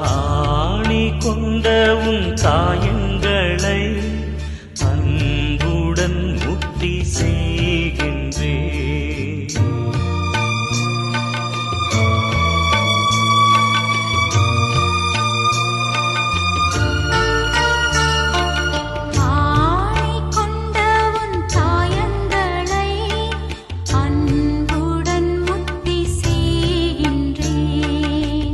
ஆணி கொண்ட உன் காயங்களை அன்புடன் முக்தி செய்கின்றே.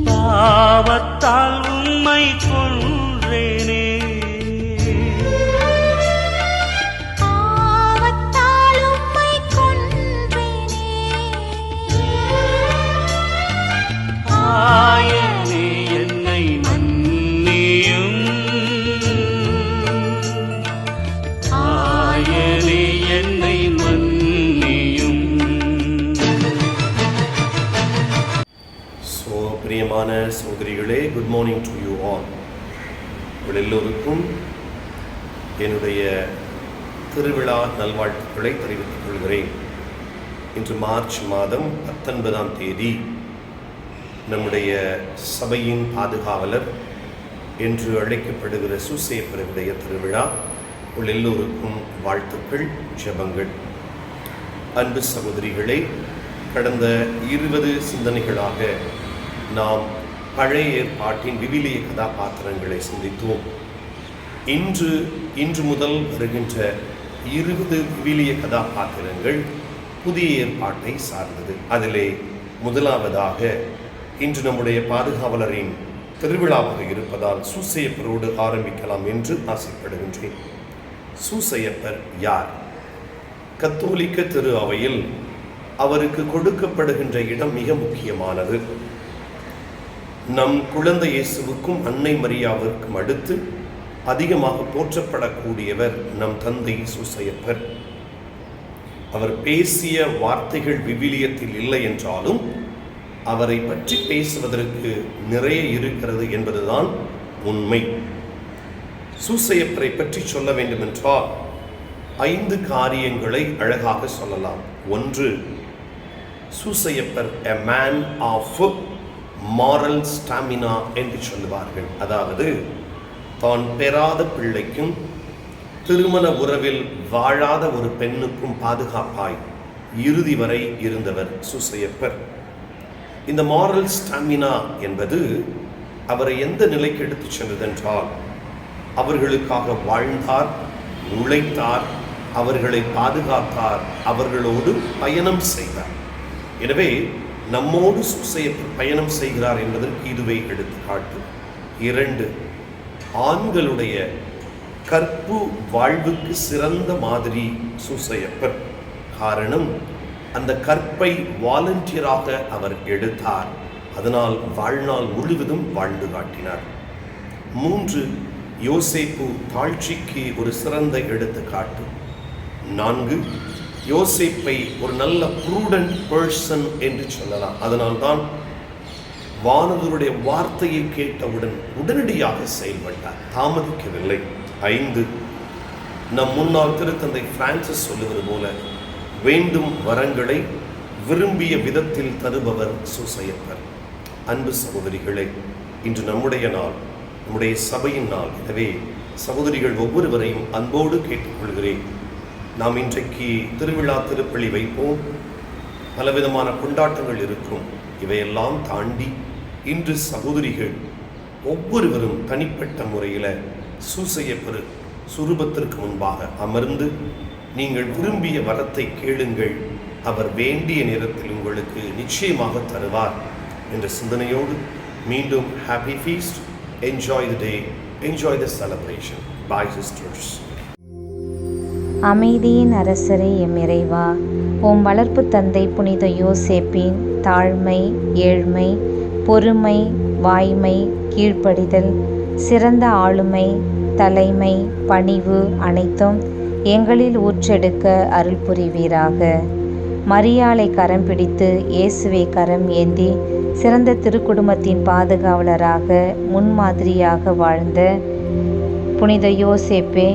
பாவத்தால் உம்மை கொன்றேனே, பாவத்தால் உம்மை கொன்றேனே. ஆயனே என்னை மன்னியும், ஆயனே என்னை மன்னியும். பிரியமான சகோதரிகளே, good morning to you all. உங்கள் எல்லோருக்கும் என்னுடைய திருவிழா நல்வாழ்த்துக்களை தெரிவித்துக் கொள்கிறேன். இன்று மார்ச் மாதம் 19ஆம் தேதி நம்முடைய சபையின் பாதுகாவலர் என்று அழைக்கப்படுகிற சூசையப்பருடைய திருவிழா. உங்கள் எல்லோருக்கும் வாழ்த்துக்கள், ஜெபங்கள். அன்பு சகோதரிகளே, கடந்த 20 சிந்தனைகளாக நாம் பழைய ஏற்பாட்டின் விவிலிய கதாபாத்திரங்களை சிந்தித்தோம். இன்று முதல் வருகின்ற 20 விவிலிய கதாபாத்திரங்கள் புதிய ஏற்பாட்டை சார்ந்தது. அதிலே முதலாவதாக இன்று நம்முடைய பாதுகாவலரின் திருவிழாவாக இருப்பதால் சூசையப்பரோடு ஆரம்பிக்கலாம் என்று ஆசைப்படுகின்றேன். சூசையப்பர் யார்? கத்தோலிக்க திரு அவையில் அவருக்கு கொடுக்கப்படுகின்ற இடம் மிக முக்கியமானது. நம் குழந்தை இயேசுவுக்கும் அன்னை மரியாவிற்கும் அடுத்து அதிகமாக போற்றப்படக்கூடியவர் நம் தந்தை சூசையப்பர். அவர் பேசிய வார்த்தைகள் விவிலியத்தில் இல்லை என்றாலும் அவரை பற்றி பேசுவதற்கு நிறைய இருக்கிறது என்பதுதான் உண்மை. சூசையப்பரை பற்றி சொல்ல வேண்டுமென்றால் 5 காரியங்களை அழகாக சொல்லலாம். 1, சூசையப்பர் a man of moral stamina என்று சொல்லுவார்கள். அதாவது தான் பெறாத பிள்ளைக்கும் திருமண உறவில் வாழாத ஒரு பெண்ணுக்கும் பாதுகாப்பாய் இறுதி வரை இருந்தவர் சூசையப்பர். இந்த மாரல் ஸ்டாமினா என்பது அவரை எந்த நிலைக்கு எடுத்துச் சென்றதென்றால், அவர்களுக்காக வாழ்ந்தார், உழைத்தார், அவர்களை பாதுகாத்தார், அவர்களோடு பயணம் செய்தார். எனவே நம்மோடு சூசையப்பர் பயணம் செய்கிறார் என்பதற்கு இதுவே எடுத்துக்காட்டு. 2, ஆண்களுடைய கற்பு வாழ்வுக்கு சிறந்த மாதிரி சூசையப்பர். காரணம், அந்த கற்பை வாலண்டியராக அவர் எடுத்தார். அதனால் வாழ்நாள் முழுவதும் வாழ்ந்து காட்டினார். 3, யோசேப்பு தாழ்ச்சிக்கு ஒரு சிறந்த எடுத்துக்காட்டு. 4, யோசேப்பை ஒரு நல்ல ப்ரூடன்ட் பர்சன் என்று சொல்லலாம். அதனால்தான் வானவருடைய வார்த்தையை கேட்டவுடன் உடனடியாக செயல்பட்டார், தாமதிக்கவில்லை. 5, நம் முன்னாள் திருத்தந்தை பிரான்சிஸ் சொல்லுவது போல, வேண்டும் வரங்களை விரும்பிய விதத்தில் தருபவர் சூசையப்பர். அன்பு சகோதரிகளே, இன்று நம்முடைய நாள், நம்முடைய சபையின் நாள். எனவே சகோதரிகள் ஒவ்வொருவரையும் அன்போடு கேட்டுக்கொள்கிறேன். நாம் இன்றைக்கு திருவிழா திருப்பலி வைப்போம், பலவிதமான கொண்டாட்டங்கள் இருக்கும். இவையெல்லாம் தாண்டி இன்று சகோதரிகள் ஒவ்வொருவரும் தனிப்பட்ட முறையில் சூசையப்பர் சுரூபத்திற்கு முன்பாக அமர்ந்து நீங்கள் விரும்பிய வரத்தை கேளுங்கள், அவர் வேண்டிய நேரத்தில் உங்களுக்கு நிச்சயமாக தருவார் என்ற சிந்தனையோடு மீண்டும் happy feast. Enjoy the day, enjoy the celebration. Bye sisters. அமைதியின் அரசரே எம் இறைவா, உம் வளர்ப்பு தந்தை புனித யோசேப்பின் தாழ்மை, ஏழ்மை, பொறுமை, வாய்மை, கீழ்ப்படிதல், சிறந்த ஆளுமை, தலைமை, பணிவு அனைத்தும் எங்களில் ஊற்றெடுக்க அருள் புரிவீராக. மரியாளை கரம் பிடித்து இயேசுவை கரம் ஏந்தி சிறந்த திருக்குடும்பத்தின் பாதுகாவலராக முன்மாதிரியாக வாழ்ந்த புனித யோசேப்பே,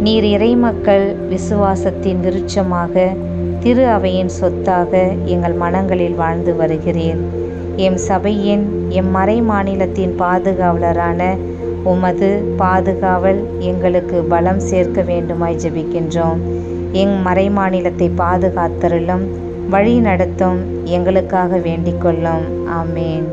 நீர் இறைமக்கள் விசுவாசத்தின் விருட்சமாக திரு அவையின் சொத்தாக எங்கள் மனங்களில் வாழ்ந்து வருகிறீர். எம் சபையின் எம் மறை மாநிலத்தின் பாதுகாவலரான உமது பாதுகாவல் எங்களுக்கு பலம் சேர்க்க வேண்டுமாய் ஜெபிக்கின்றோம். எங் மறை மாநிலத்தை பாதுகாத்தருளும், வழி நடத்தும், எங்களுக்காக வேண்டிக் கொள்ளும். ஆமேன்.